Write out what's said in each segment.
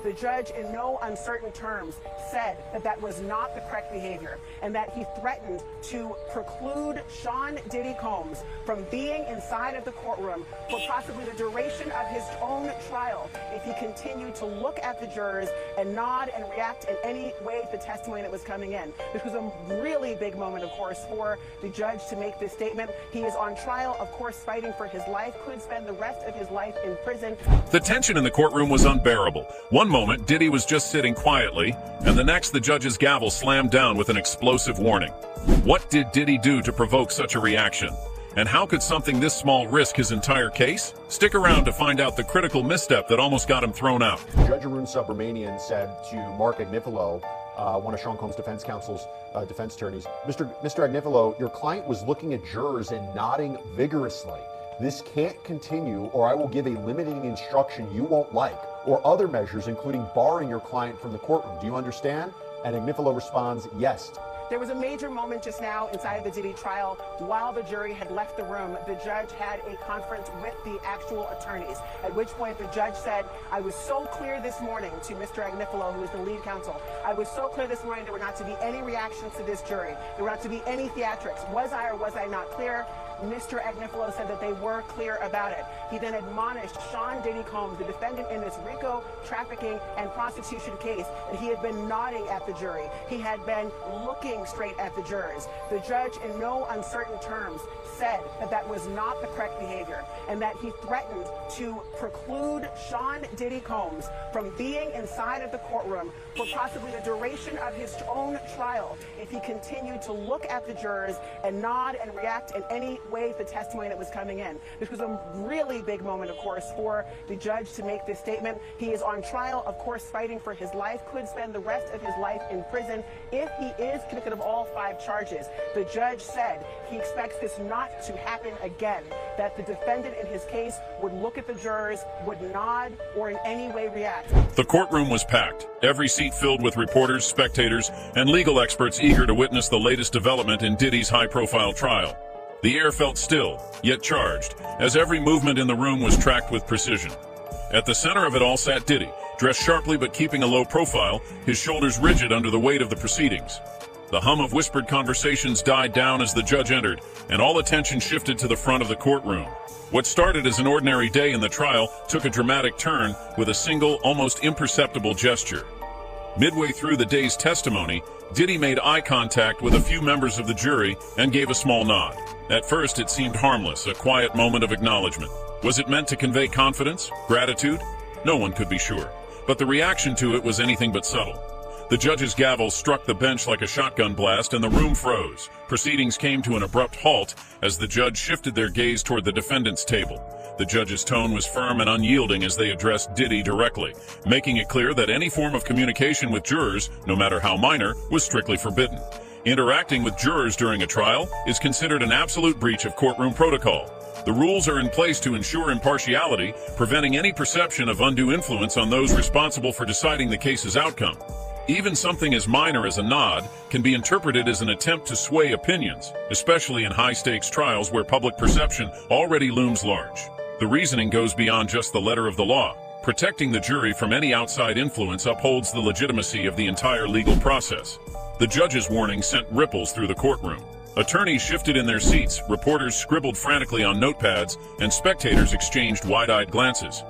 The judge, in no uncertain terms, said that that was not the correct behavior and that he threatened to preclude Sean Diddy Combs from being inside of the courtroom for possibly the duration of his own trial if he continued to look at the jurors and nod and react in any way to the testimony that was coming in. This was a really big moment, of course, for the judge to make this statement. He is on trial, of course, fighting for his life, could spend the rest of his life in prison. The tension in the courtroom was unbearable. One moment, Diddy was just sitting quietly, and the next, the judge's gavel slammed down with an explosive warning. What did Diddy do to provoke such a reaction? And how could something this small risk his entire case? Stick around to find out the critical misstep that almost got him thrown out. Judge Arun Subramanian said to Mark Agnifilo, one of Sean Combs' defense counsel's defense attorneys, Mr. Agnifilo, your client was looking at jurors and nodding vigorously. This can't continue, or I will give a limiting instruction you won't like, or other measures, including barring your client from the courtroom. Do you understand? And Agnifilo responds, yes. There was a major moment just now inside the Diddy trial. While the jury had left the room, the judge had a conference with the actual attorneys, at which point the judge said, I was so clear this morning to Mr. Agnifilo, who is the lead counsel, I was so clear this morning there were not to be any reactions to this jury. There were not to be any theatrics. Was I or was I not clear? Mr. Agnifilo said that they were clear about it. He then admonished Sean Diddy Combs, the defendant in this RICO trafficking and prostitution case, that he had been nodding at the jury. He had been looking straight at the jurors. The judge, in no uncertain terms, said that that was not the correct behavior and that he threatened to preclude Sean Diddy Combs from being inside of the courtroom for possibly the duration of his own trial if he continued to look at the jurors and nod and react in any way to the testimony that was coming in. This was a really big moment, of course, for the judge to make this statement. He is on trial, of course, fighting for his life, could spend the rest of his life in prison if he is convicted of all 5 charges. The judge said he expects this not to happen again, that the defendant in his case would look at the jurors, would nod, or in any way react. The courtroom was packed, every seat filled with reporters, spectators, and legal experts eager to witness the latest development in Diddy's high-profile trial. The air felt still, yet charged, as every movement in the room was tracked with precision. At the center of it all sat Diddy, dressed sharply but keeping a low profile, his shoulders rigid under the weight of the proceedings. The hum of whispered conversations died down as the judge entered, and all attention shifted to the front of the courtroom. What started as an ordinary day in the trial took a dramatic turn with a single, almost imperceptible gesture. Midway through the day's testimony, Diddy made eye contact with a few members of the jury and gave a small nod. At first, it seemed harmless, a quiet moment of acknowledgement. Was it meant to convey confidence, gratitude? No one could be sure. But the reaction to it was anything but subtle. The judge's gavel struck the bench like a shotgun blast, and the room froze. Proceedings came to an abrupt halt as the judge shifted their gaze toward the defendant's table. The judge's tone was firm and unyielding as they addressed Diddy directly, making it clear that any form of communication with jurors, no matter how minor, was strictly forbidden. Interacting with jurors during a trial is considered an absolute breach of courtroom protocol. The rules are in place to ensure impartiality, preventing any perception of undue influence on those responsible for deciding the case's outcome. Even something as minor as a nod can be interpreted as an attempt to sway opinions, especially in high-stakes trials where public perception already looms large. The reasoning goes beyond just the letter of the law. Protecting the jury from any outside influence upholds the legitimacy of the entire legal process. The judge's warning sent ripples through the courtroom. Attorneys shifted in their seats, reporters scribbled frantically on notepads, and spectators exchanged wide-eyed glances.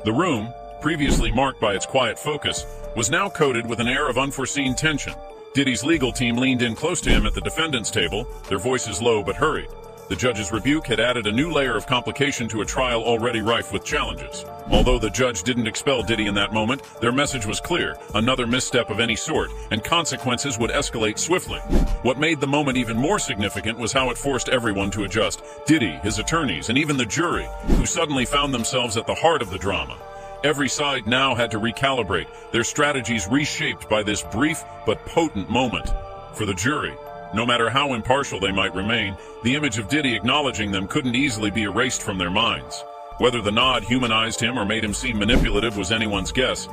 The room, previously marked by its quiet focus, was now coated with an air of unforeseen tension. Diddy's legal team leaned in close to him at the defendant's table, their voices low but hurried. The judge's rebuke had added a new layer of complication to a trial already rife with challenges. Although the judge didn't expel Diddy in that moment, their message was clear: another misstep of any sort, and consequences would escalate swiftly. What made the moment even more significant was how it forced everyone to adjust: Diddy, his attorneys, and even the jury, who suddenly found themselves at the heart of the drama. Every side now had to recalibrate, their strategies reshaped by this brief but potent moment. For the jury, no matter how impartial they might remain, the image of Diddy acknowledging them couldn't easily be erased from their minds. Whether the nod humanized him or made him seem manipulative was anyone's guess.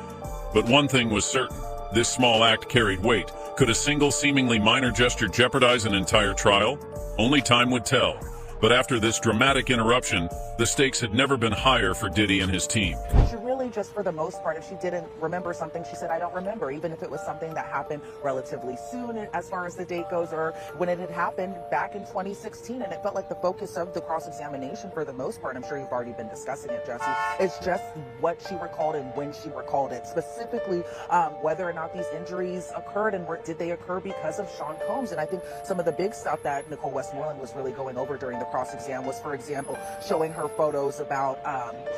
But one thing was certain: this small act carried weight. Could a single seemingly minor gesture jeopardize an entire trial? Only time would tell. But after this dramatic interruption, the stakes had never been higher for Diddy and his team. You really really just for the most part, if she didn't remember something, she said, I don't remember, even if it was something that happened relatively soon as far as the date goes, or when it had happened back in 2016. And it felt like the focus of the cross-examination for the most part, I'm sure you've already been discussing it, Jesse, is just what she recalled and when she recalled it. Specifically, whether or not these injuries occurred and did they occur because of Sean Combs. And I think some of the big stuff that Nicole Westmoreland was really going over during the cross-exam was, for example, showing her photos about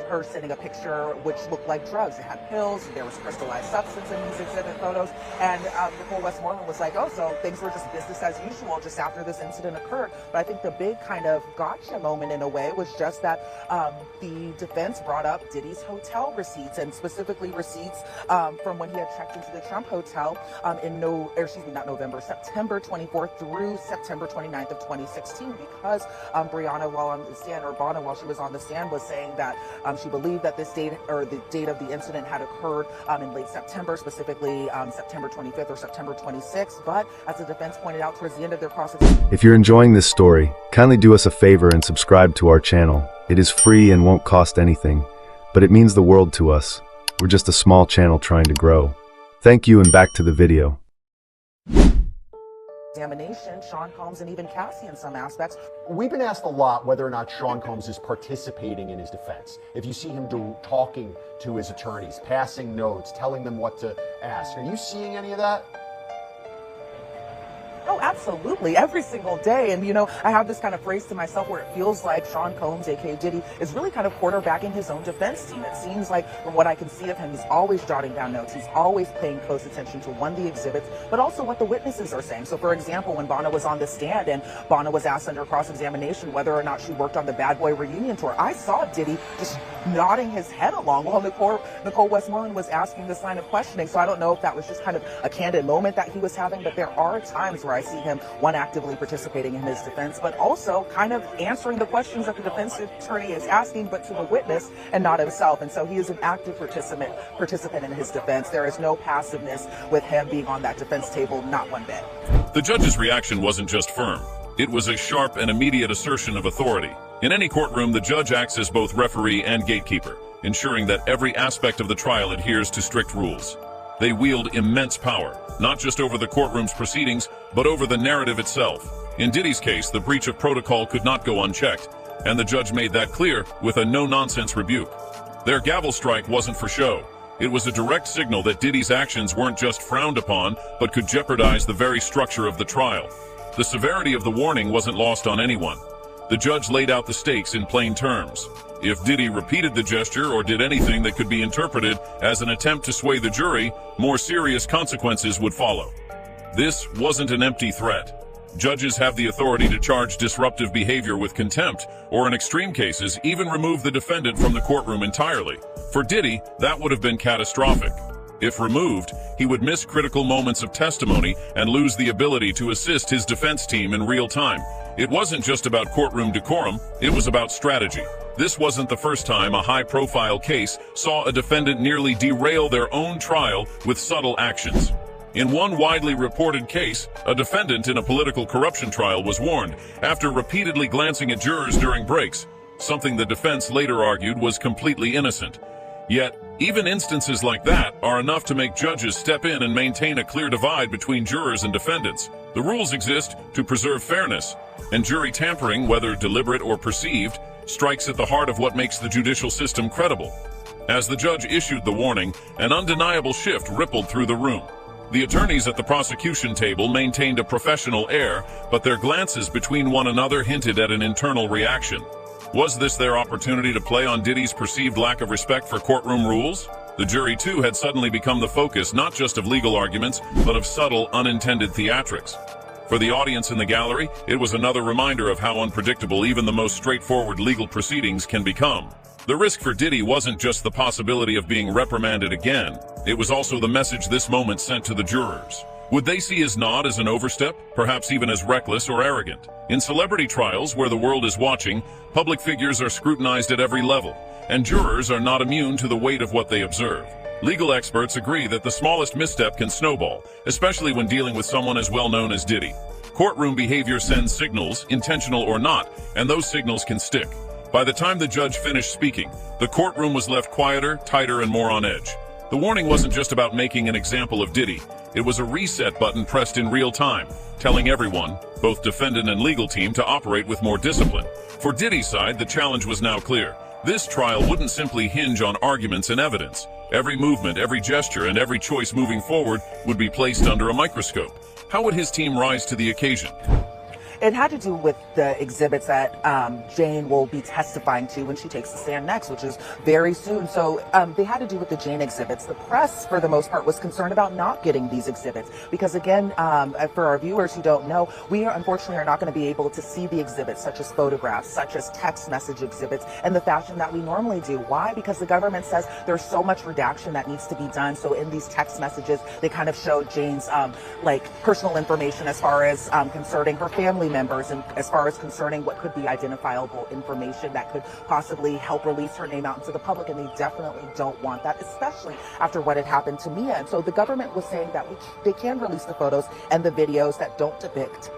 her sending a picture which looked like drugs. It had pills, there was crystallized substance in these exhibit photos, and Nicole Westmoreland was like, oh, so things were just business as usual just after this incident occurred. But I think the big kind of gotcha moment in a way was just that the defense brought up Diddy's hotel receipts, and specifically receipts from when he had checked into the Trump Hotel September 24th through September 29th of 2016, because Brianna, while she was on the stand, was saying that she believed that this date, or the date of the incident, had occurred in late September, specifically September 25th or September 26th. But as the defense pointed out towards the end of their cross-examination, if you're enjoying this story, kindly do us a favor and subscribe to our channel. It is free and won't cost anything, but it means the world to us. We're just a small channel trying to grow. Thank you, and back to the video. Sean Combs and even Cassie in some aspects. We've been asked a lot whether or not Sean Combs is participating in his defense. If you see him talking to his attorneys, passing notes, telling them what to ask. Are you seeing any of that? Oh, absolutely. Every single day. And, I have this kind of phrase to myself where it feels like Sean Combs, aka Diddy, is really kind of quarterbacking his own defense team. It seems like, from what I can see of him, he's always jotting down notes. He's always paying close attention to, the exhibits, but also what the witnesses are saying. So, for example, when Bonna was on the stand and Bonna was asked under cross-examination whether or not she worked on the Bad Boy reunion tour, I saw Diddy just nodding his head along while Nicole Westmoreland was asking this line of questioning. So I don't know if that was just kind of a candid moment that he was having, but there are times where I see him, one, actively participating in his defense, but also kind of answering the questions that the defense attorney is asking, but to the witness and not himself. And so he is an active participant in his defense. There is no passiveness with him being on that defense table, not one bit. The judge's reaction wasn't just firm. It was a sharp and immediate assertion of authority. In any courtroom, the judge acts as both referee and gatekeeper, ensuring that every aspect of the trial adheres to strict rules. They wield immense power, not just over the courtroom's proceedings, but over the narrative itself. In Diddy's case, the breach of protocol could not go unchecked, and the judge made that clear with a no-nonsense rebuke. Their gavel strike wasn't for show. It was a direct signal that Diddy's actions weren't just frowned upon, but could jeopardize the very structure of the trial. The severity of the warning wasn't lost on anyone. The judge laid out the stakes in plain terms. If Diddy repeated the gesture or did anything that could be interpreted as an attempt to sway the jury, more serious consequences would follow. This wasn't an empty threat. Judges have the authority to charge disruptive behavior with contempt, or in extreme cases, even remove the defendant from the courtroom entirely. For Diddy, that would have been catastrophic. If removed, he would miss critical moments of testimony and lose the ability to assist his defense team in real time. It wasn't just about courtroom decorum, it was about strategy. This wasn't the first time a high-profile case saw a defendant nearly derail their own trial with subtle actions. In one widely reported case, a defendant in a political corruption trial was warned after repeatedly glancing at jurors during breaks, something the defense later argued was completely innocent. Yet, even instances like that are enough to make judges step in and maintain a clear divide between jurors and defendants. The rules exist to preserve fairness, and jury tampering, whether deliberate or perceived, strikes at the heart of what makes the judicial system credible. As the judge issued the warning, an undeniable shift rippled through the room. The attorneys at the prosecution table maintained a professional air, but their glances between one another hinted at an internal reaction. Was this their opportunity to play on Diddy's perceived lack of respect for courtroom rules? The jury, too, had suddenly become the focus not just of legal arguments, but of subtle, unintended theatrics. For the audience in the gallery, it was another reminder of how unpredictable even the most straightforward legal proceedings can become. The risk for Diddy wasn't just the possibility of being reprimanded again, it was also the message this moment sent to the jurors. Would they see his nod as an overstep, perhaps even as reckless or arrogant? In celebrity trials where the world is watching, public figures are scrutinized at every level, and jurors are not immune to the weight of what they observe. Legal experts agree that the smallest misstep can snowball, especially when dealing with someone as well known as Diddy. Courtroom behavior sends signals, intentional or not, and those signals can stick. By the time the judge finished speaking, the courtroom was left quieter, tighter, and more on edge. The warning wasn't just about making an example of Diddy. It was a reset button pressed in real time, telling everyone, both defendant and legal team, to operate with more discipline. For Diddy's side, the challenge was now clear. This trial wouldn't simply hinge on arguments and evidence. Every movement, every gesture, and every choice moving forward would be placed under a microscope. How would his team rise to the occasion? It had to do with the exhibits that Jane will be testifying to when she takes the stand next, which is very soon. So they had to do with the Jane exhibits. The press, for the most part, was concerned about not getting these exhibits because, again, for our viewers who don't know, we unfortunately are not going to be able to see the exhibits, such as photographs, such as text message exhibits, in the fashion that we normally do. Why? Because the government says there's so much redaction that needs to be done. So in these text messages, they kind of showed Jane's personal information as far as concerning her family members and as far as concerning what could be identifiable information that could possibly help release her name out into the public, and they definitely don't want that, especially after what had happened to Mia. And so the government was saying that they can release the photos and the videos that don't depict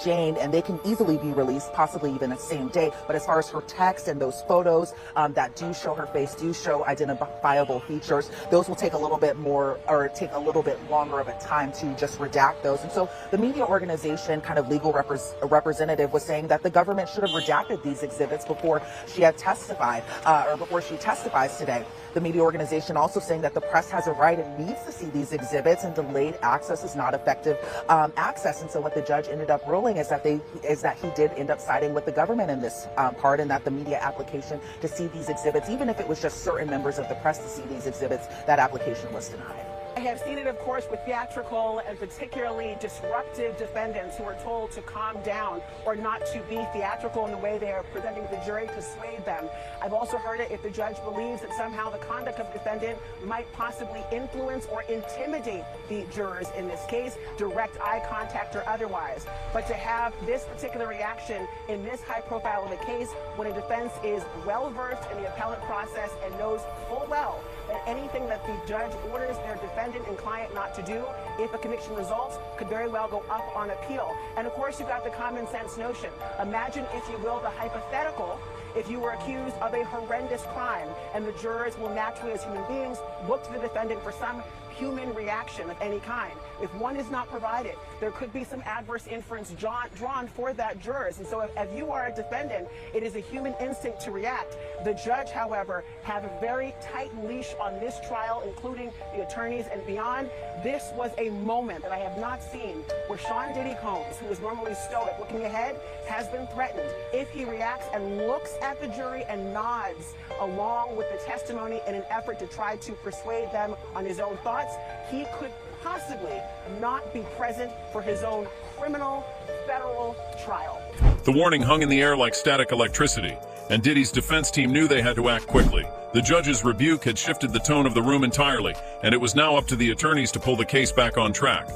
Jane, and they can easily be released, possibly even the same day. But as far as her text and those photos that do show her face, do show identifiable features, those will take a little bit more, or take a little bit longer of a time to just redact those. And so the media organization, kind of legal representative, was saying that the government should have redacted these exhibits before she had testified, or before she testifies today. The media organization also saying that the press has a right and needs to see these exhibits, and delayed access is not effective access. And so what the judge ended up ruling is that he did end up siding with the government in this part, and that the media application to see these exhibits, even if it was just certain members of the press to see these exhibits, that application was denied. I have seen it, of course, with theatrical and particularly disruptive defendants who are told to calm down or not to be theatrical in the way they are presenting the jury to sway them. I've also heard it if the judge believes that somehow the conduct of the defendant might possibly influence or intimidate the jurors in this case, direct eye contact or otherwise. But to have this particular reaction in this high profile of a case when a defense is well versed in the appellate process and knows full well that anything that the judge orders their defendant and client not to do, if a conviction results, could very well go up on appeal. And of course, you've got the common sense notion. Imagine, if you will, the hypothetical. If you were accused of a horrendous crime, and the jurors will naturally, as human beings, look to the defendant for some human reaction of any kind. If one is not provided, there could be some adverse inference drawn for that jurors. And so if you are a defendant, it is a human instinct to react. The judge, however, had a very tight leash on this trial, including the attorneys and beyond. This was a moment that I have not seen where Sean Diddy Combs, who is normally stoic, looking ahead, has been threatened. If he reacts and looks at the jury and nods along with the testimony in an effort to try to persuade them on his own thoughts, he could possibly not be present for his own criminal federal trial. The warning hung in the air like static electricity, and Diddy's defense team knew they had to act quickly. The judge's rebuke had shifted the tone of the room entirely, and it was now up to the attorneys to pull the case back on track.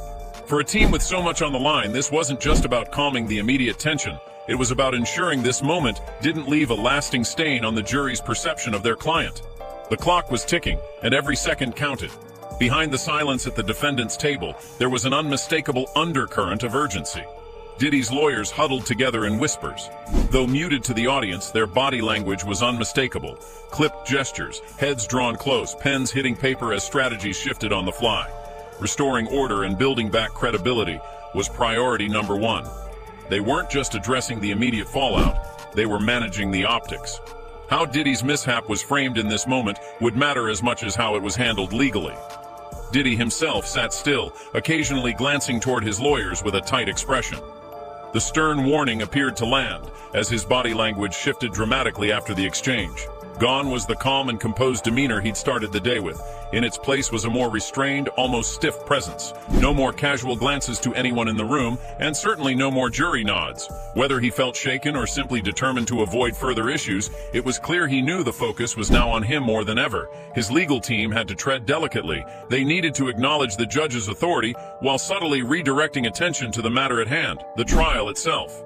For a team with so much on the line, this wasn't just about calming the immediate tension. It was about ensuring this moment didn't leave a lasting stain on the jury's perception of their client. The clock was ticking, and every second counted. Behind the silence at the defendant's table, there was an unmistakable undercurrent of urgency. Diddy's lawyers huddled together in whispers. Though muted to the audience, their body language was unmistakable. Clipped gestures, heads drawn close, pens hitting paper as strategies shifted on the fly. Restoring order and building back credibility was priority number one. They weren't just addressing the immediate fallout, they were managing the optics. How Diddy's mishap was framed in this moment would matter as much as how it was handled legally. Diddy himself sat still, occasionally glancing toward his lawyers with a tight expression. The stern warning appeared to land, as his body language shifted dramatically after the exchange. Gone was the calm and composed demeanor he'd started the day with. In its place was a more restrained, almost stiff presence. No more casual glances to anyone in the room, and certainly no more jury nods. Whether he felt shaken or simply determined to avoid further issues, it was clear he knew the focus was now on him more than ever. His legal team had to tread delicately. They needed to acknowledge the judge's authority while subtly redirecting attention to the matter at hand, the trial itself.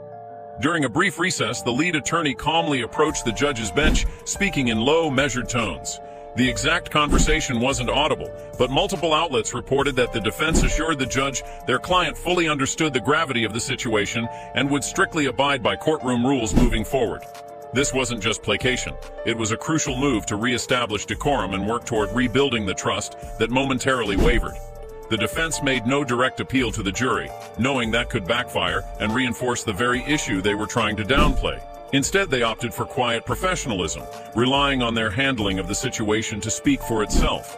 During a brief recess, the lead attorney calmly approached the judge's bench, speaking in low, measured tones. The exact conversation wasn't audible, but multiple outlets reported that the defense assured the judge their client fully understood the gravity of the situation and would strictly abide by courtroom rules moving forward. This wasn't just placation. It was a crucial move to re-establish decorum and work toward rebuilding the trust that momentarily wavered. The defense made no direct appeal to the jury, knowing that could backfire and reinforce the very issue they were trying to downplay. Instead, they opted for quiet professionalism, relying on their handling of the situation to speak for itself.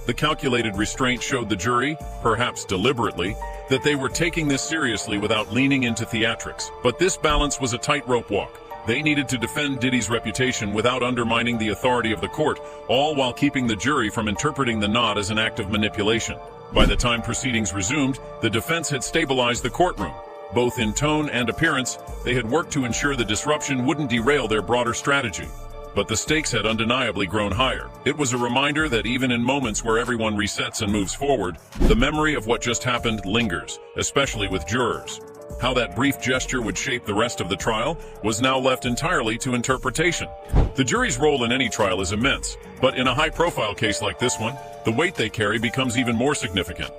The calculated restraint showed the jury, perhaps deliberately, that they were taking this seriously without leaning into theatrics. But this balance was a tightrope walk. They needed to defend Diddy's reputation without undermining the authority of the court, all while keeping the jury from interpreting the nod as an act of manipulation. By the time proceedings resumed, the defense had stabilized the courtroom. Both in tone and appearance, they had worked to ensure the disruption wouldn't derail their broader strategy. But the stakes had undeniably grown higher. It was a reminder that even in moments where everyone resets and moves forward, the memory of what just happened lingers, especially with jurors. How that brief gesture would shape the rest of the trial was now left entirely to interpretation. The jury's role in any trial is immense, but in a high-profile case like this one, the weight they carry becomes even more significant.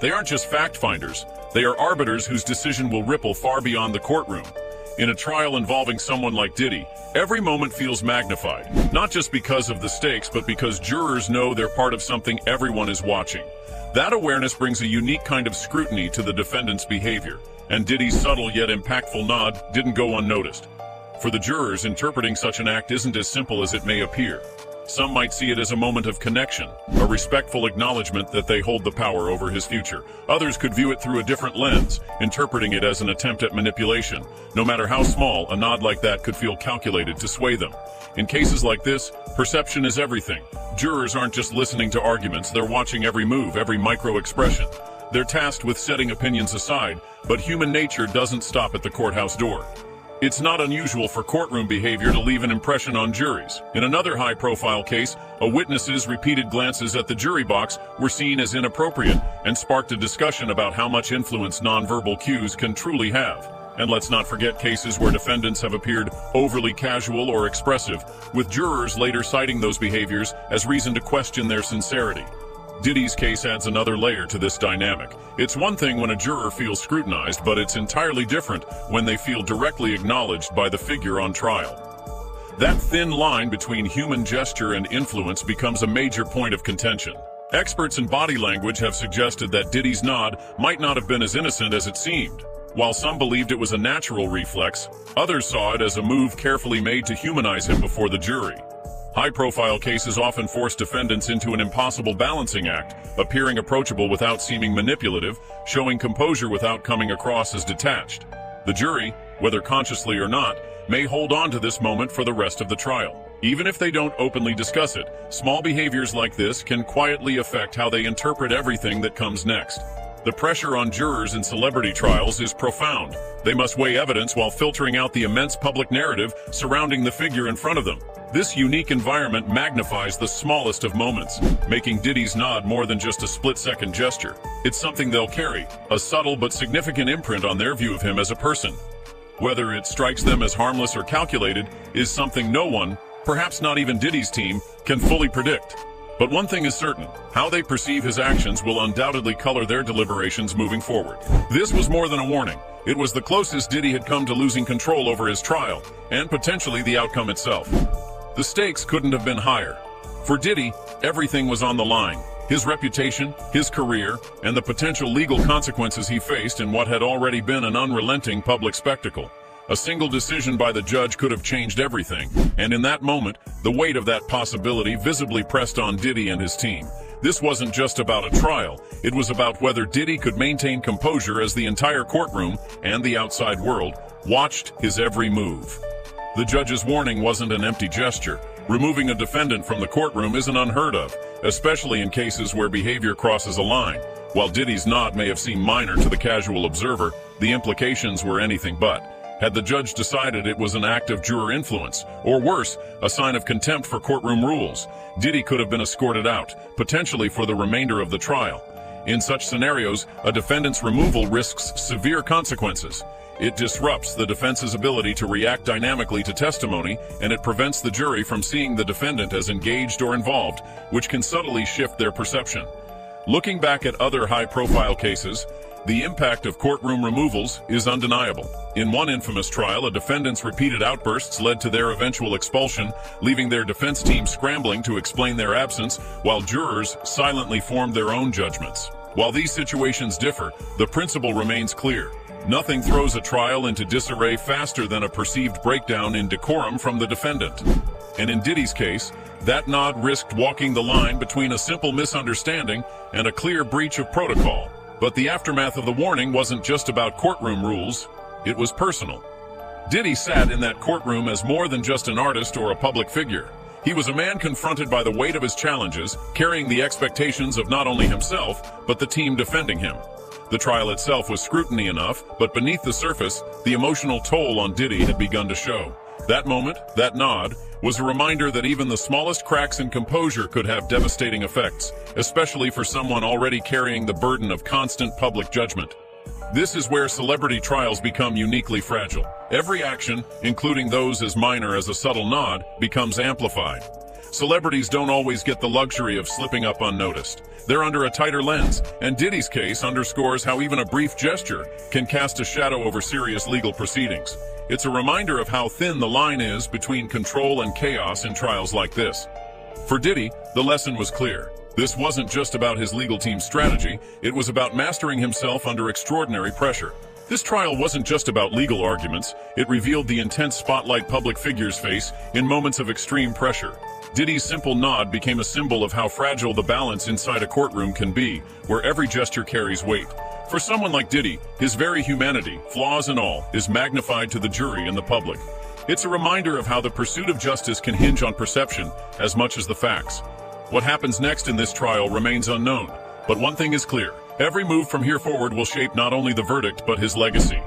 They aren't just fact-finders, they are arbiters whose decision will ripple far beyond the courtroom. In a trial involving someone like Diddy, every moment feels magnified, not just because of the stakes, but because jurors know they're part of something everyone is watching. That awareness brings a unique kind of scrutiny to the defendant's behavior, and Diddy's subtle yet impactful nod didn't go unnoticed. For the jurors, interpreting such an act isn't as simple as it may appear. Some might see it as a moment of connection, a respectful acknowledgement that they hold the power over his future. Others could view it through a different lens, interpreting it as an attempt at manipulation. No matter how small, a nod like that could feel calculated to sway them. In cases like this, perception is everything. Jurors aren't just listening to arguments, they're watching every move, every micro-expression. They're tasked with setting opinions aside, but human nature doesn't stop at the courthouse door. It's not unusual for courtroom behavior to leave an impression on juries. In another high-profile case, a witness's repeated glances at the jury box were seen as inappropriate and sparked a discussion about how much influence nonverbal cues can truly have. And let's not forget cases where defendants have appeared overly casual or expressive, with jurors later citing those behaviors as reason to question their sincerity. Diddy's case adds another layer to this dynamic. It's one thing when a juror feels scrutinized, but it's entirely different when they feel directly acknowledged by the figure on trial. That thin line between human gesture and influence becomes a major point of contention. Experts in body language have suggested that Diddy's nod might not have been as innocent as it seemed. While some believed it was a natural reflex, others saw it as a move carefully made to humanize him before the jury. High-profile cases often force defendants into an impossible balancing act, appearing approachable without seeming manipulative, showing composure without coming across as detached. The jury, whether consciously or not, may hold on to this moment for the rest of the trial. Even if they don't openly discuss it, small behaviors like this can quietly affect how they interpret everything that comes next. The pressure on jurors in celebrity trials is profound. They must weigh evidence while filtering out the immense public narrative surrounding the figure in front of them. This unique environment magnifies the smallest of moments, making Diddy's nod more than just a split-second gesture. It's something they'll carry, a subtle but significant imprint on their view of him as a person. Whether it strikes them as harmless or calculated is something no one, perhaps not even Diddy's team, can fully predict. But one thing is certain, how they perceive his actions will undoubtedly color their deliberations moving forward. This was more than a warning. It was the closest Diddy had come to losing control over his trial, and potentially the outcome itself. The stakes couldn't have been higher. For Diddy, everything was on the line. His reputation, his career, and the potential legal consequences he faced in what had already been an unrelenting public spectacle. A single decision by the judge could have changed everything, and in that moment, the weight of that possibility visibly pressed on Diddy and his team. This wasn't just about a trial, it was about whether Diddy could maintain composure as the entire courtroom and the outside world watched his every move. The judge's warning wasn't an empty gesture. Removing a defendant from the courtroom isn't unheard of, especially in cases where behavior crosses a line. While Diddy's nod may have seemed minor to the casual observer, the implications were anything but. Had the judge decided it was an act of juror influence, or worse, a sign of contempt for courtroom rules, Diddy could have been escorted out, potentially for the remainder of the trial. In such scenarios, a defendant's removal risks severe consequences. It disrupts the defense's ability to react dynamically to testimony, and it prevents the jury from seeing the defendant as engaged or involved, which can subtly shift their perception. Looking back at other high-profile cases, the impact of courtroom removals is undeniable. In one infamous trial, a defendant's repeated outbursts led to their eventual expulsion, leaving their defense team scrambling to explain their absence, while jurors silently formed their own judgments. While these situations differ, the principle remains clear. Nothing throws a trial into disarray faster than a perceived breakdown in decorum from the defendant. And in Diddy's case, that nod risked walking the line between a simple misunderstanding and a clear breach of protocol. But the aftermath of the warning wasn't just about courtroom rules, it was personal. Diddy sat in that courtroom as more than just an artist or a public figure. He was a man confronted by the weight of his challenges, carrying the expectations of not only himself, but the team defending him. The trial itself was scrutiny enough, but beneath the surface, the emotional toll on Diddy had begun to show. That moment, that nod, was a reminder that even the smallest cracks in composure could have devastating effects, especially for someone already carrying the burden of constant public judgment. This is where celebrity trials become uniquely fragile. Every action, including those as minor as a subtle nod, becomes amplified. Celebrities don't always get the luxury of slipping up unnoticed. They're under a tighter lens, and Diddy's case underscores how even a brief gesture can cast a shadow over serious legal proceedings. It's a reminder of how thin the line is between control and chaos in trials like this. For Diddy, the lesson was clear. This wasn't just about his legal team's strategy, it was about mastering himself under extraordinary pressure. This trial wasn't just about legal arguments, it revealed the intense spotlight public figures face in moments of extreme pressure. Diddy's simple nod became a symbol of how fragile the balance inside a courtroom can be, where every gesture carries weight. For someone like Diddy, his very humanity, flaws and all, is magnified to the jury and the public. It's a reminder of how the pursuit of justice can hinge on perception as much as the facts. What happens next in this trial remains unknown, but one thing is clear. Every move from here forward will shape not only the verdict but his legacy.